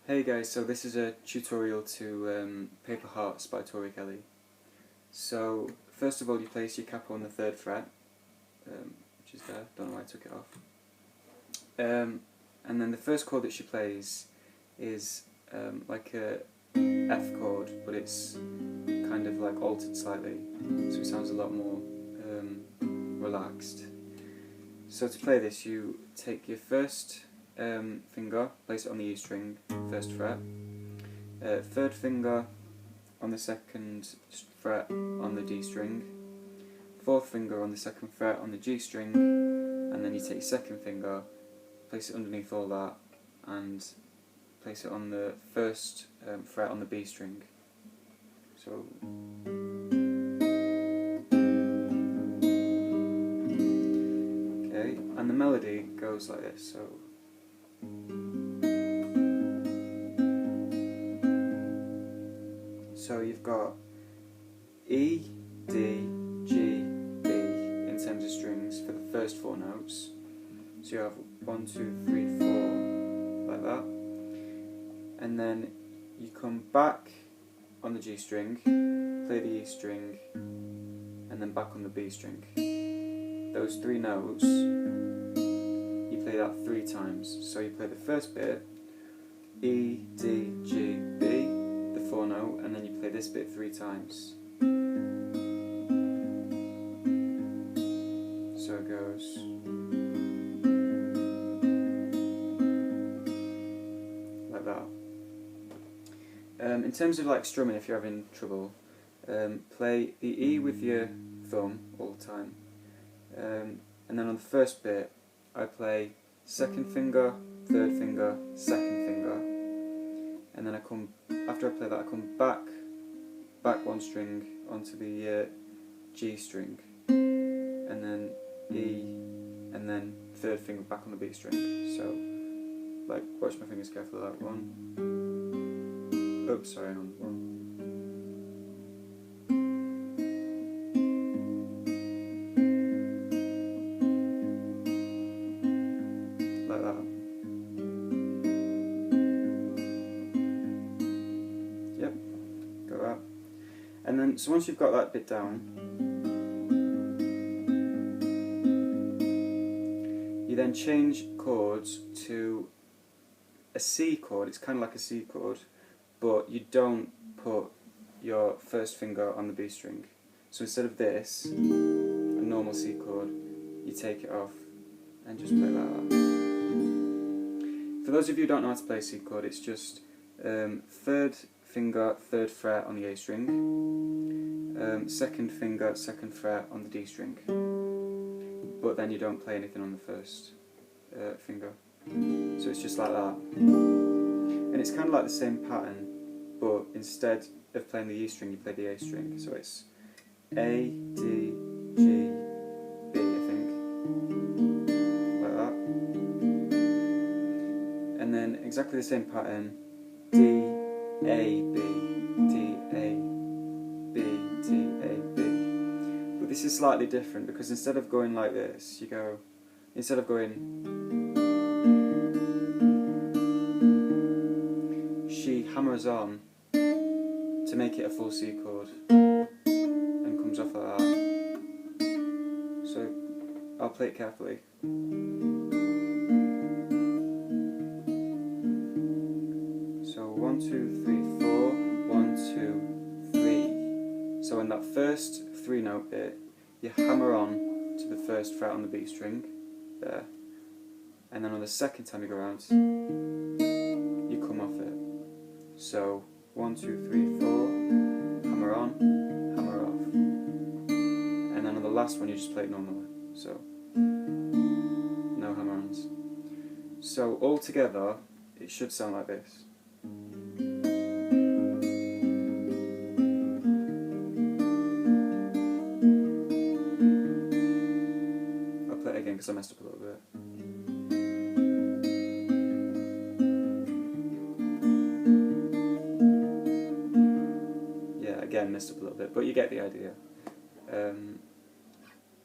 Hey guys, so this is a tutorial to Paper Hearts by Tori. So first of all you place your capo on the 3rd fret, which is there, don't know why I took it off. And then the first chord that she plays is like a F chord, but it's kind of like altered slightly, so it sounds a lot more relaxed. So to play this, you take your first finger, place it on the E string, 1st fret, 3rd finger on the 2nd fret on the D string, 4th finger on the 2nd fret on the G string, and then you take your 2nd finger, place it underneath all that, and place it on the 1st fret on the B string. So okay, and the melody goes like this. So you've got E, D, G, B in terms of strings for the first 4 notes. So you have 1, 2, 3, 4 like that, and then you come back on the G string, play the E string, and then back on the B string. Those 3 notes, you play that 3 times. So you play the first bit, E, D, G, B, the 4 note, and then you play this bit 3 times. So it goes. Like that. In terms of like strumming, if you're having trouble, play the E with your thumb all the time. And then on the first bit, I play 2nd finger, 3rd finger, 2nd finger, and then after I play that, I come back 1 string onto the G string, and then E, and then 3rd finger back on the B string. So, like, watch my fingers carefully. That 1. Oops, sorry, on 1. Like that. Yep, got that. And then, so once you've got that bit down, you then change chords to a C chord. It's kind of like a C chord, but you don't put your 1st finger on the B string. So instead of this, a normal C chord, you take it off and just play like that. For those of you who don't know how to play a C chord, it's just 3rd finger, 3rd fret on the A string, 2nd finger, 2nd fret on the D string, but then you don't play anything on the 1st finger. So it's just like that. And it's kind of like the same pattern, but instead of playing the E string, you play the A string. So it's A, D, G, B, I think. Like that. And then exactly the same pattern, D, A, B, D, A, B, D, A, B. But this is slightly different because instead of going like this, you go, instead of going, she hammers on to make it a full C chord and comes off like that. So I'll play it carefully. So 1, 2, 3, 4, 1, 2, 3. So in that first 3 note bit, you hammer on to the 1st fret on the B string, there, and then on the 2nd time you go around, you come off it. So 1, 2, 3, 4, hammer on, hammer off, and then on the last one you just play it normally. So no hammer-ons. So all together, it should sound like this. I'll play it again because I messed up a little bit. Yeah, again messed up a little bit, but you get the idea.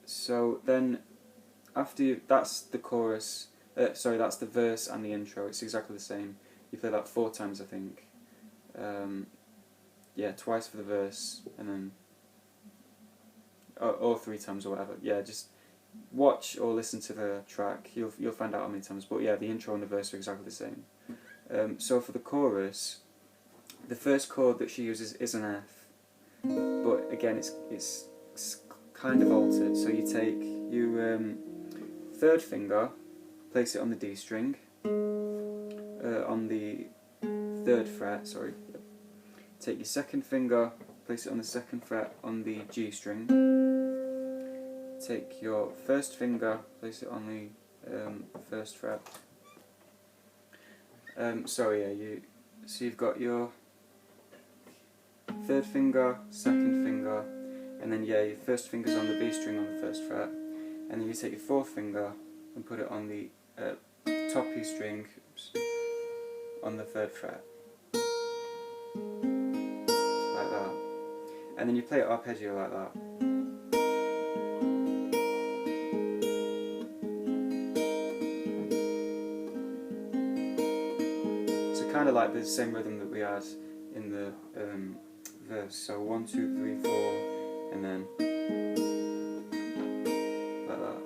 So then, after that's the chorus. Sorry, that's the verse and the intro. It's exactly the same. you play that 4 times, I think. Yeah, twice for the verse, and then or 3 times or whatever. Yeah, just watch or listen to the track. You'll find out how many times. But yeah, the intro and the verse are exactly the same. So for the chorus, the first chord that she uses is an F, but again it's kind of altered. So you take your third finger, place it on the D string, on the 3rd fret. Sorry. Take your second finger, place it on the 2nd fret on the G string. Take your first finger, place it on the 1st fret. So you've got your 3rd finger, 2nd finger, and then your 1st finger's on the B string on the 1st fret, and then you take your 4th finger and put it on the top E string, on the 3rd fret, like that, and then you play it arpeggio like that. Kind of like the same rhythm that we had in the verse. So 1, 2, 3, 4, and then like that.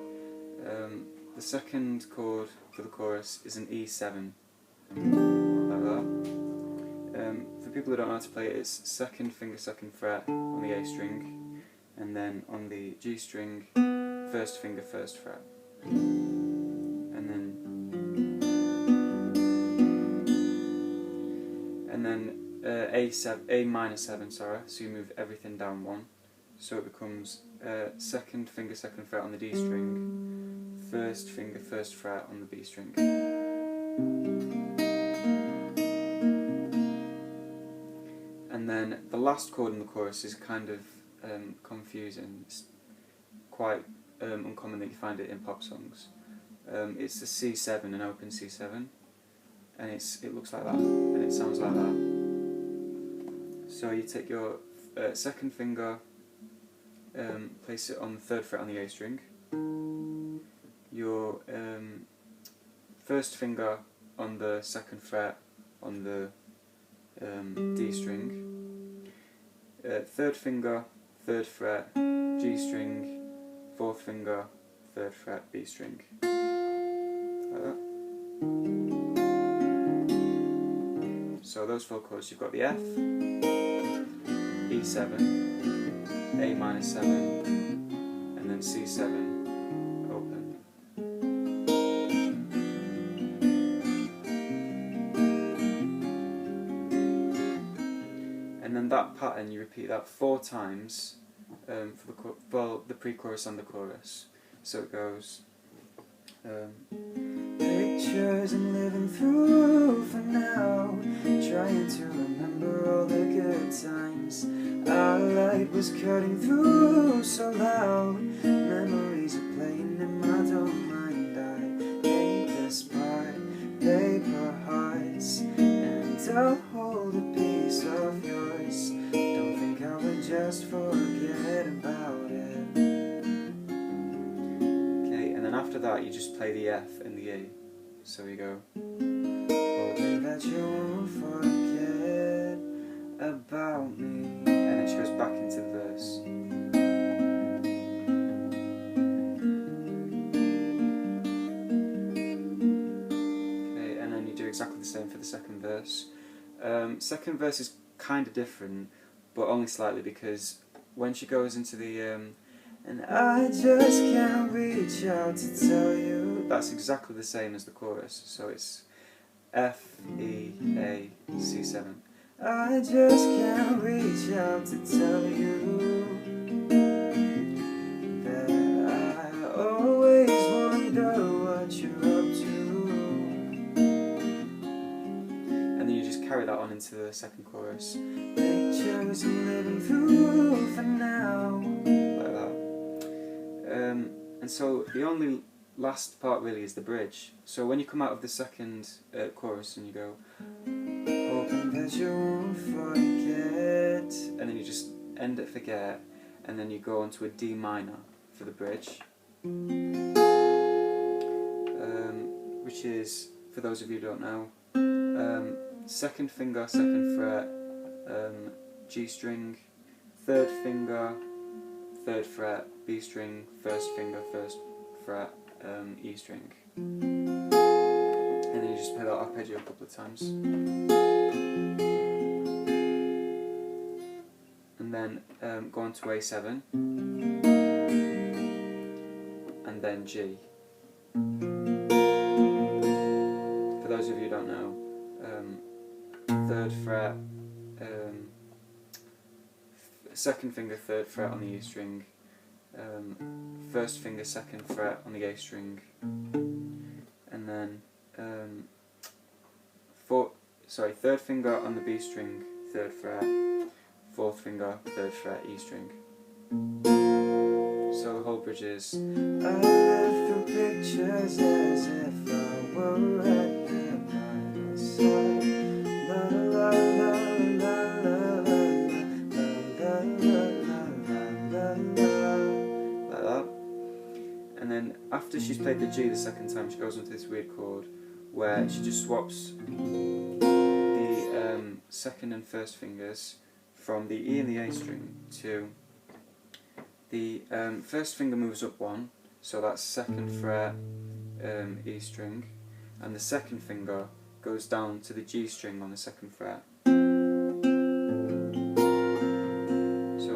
The second chord for the chorus is an E7, like that. For people who don't know how to play it, it's 2nd finger, 2nd fret on the A string, and then on the G string, 1st finger, 1st fret, and then A minor 7, sorry, so you move everything down 1, so it becomes 2nd finger, 2nd fret on the D string, 1st finger, 1st fret on the B string. And then the last chord in the chorus is kind of confusing. It's quite uncommon that you find it in pop songs. It's the C7, an open C7, and it looks like that, and it sounds like that. So you take your 2nd finger, place it on the 3rd fret on the A string, your 1st finger on the 2nd fret on the D string, 3rd finger, 3rd fret, G string, 4th finger, 3rd fret, B string, like that. So those 4 chords, you've got the F, E7, A minor 7, and then C7 open. And then that pattern, you repeat that 4 times for the pre-chorus and the chorus. So it goes. Pictures I'm living through for now, trying to remember all the good times. Our light was cutting through so loud, memories are playing in my don't mind. I hate this part, paper hearts, and I'll hold a piece of yours. Don't think I would just forget about it. After that, you just play the F and the A. So you go, hoping that you won't forget about me. And then she goes back into the verse. Okay, and then you do exactly the same for the second verse. Second verse is kind of different, but only slightly, because when she goes into the and I just can't reach out to tell you, that's exactly the same as the chorus. So it's F, E, A, C7. I just can't reach out to tell you that I always wonder what you're up to. And then you just carry that on into the second chorus. Pictures I'm living through for now. Like that. And so the only last part really is the bridge. So when you come out of the second chorus and you go, hoping that you won't forget, and then you just end at forget, and then you go on to a D minor for the bridge, which is, for those of you who don't know, second finger, second fret, G string, third finger, third fret, B string, first finger, first fret, E string. And then you just play that arpeggio a couple of times. And then go on to A7, and then G. For those of you who don't know, third fret, second finger, third fret on the E string, first finger, second fret on the A string, and then third finger on the B string, third fret, fourth finger, third fret, E string. So the whole bridge is I live through pictures as if I were right there by my side. La la la la la la la la la la la. And then after she's played the G the second time, she goes into this weird chord where she just swaps the second and first fingers from the E and the A string to the first finger moves up one, so that's second fret, E string, and the second finger goes down to the G string on the second fret. So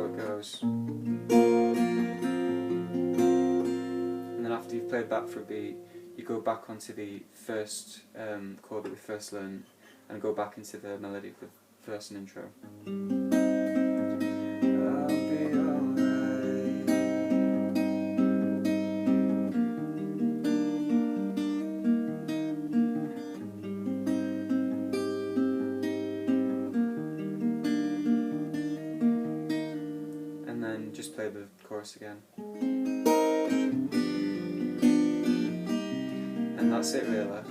it goes. And then after you've played that for a beat, you go back onto the first chord that we first learned and go back into the melody of the verse and intro. And then just play the chorus again. And that's it really.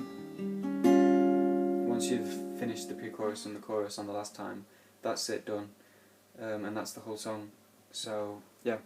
Once you've finished the pre-chorus and the chorus on the last time, that's it, done. And that's the whole song. So, yeah.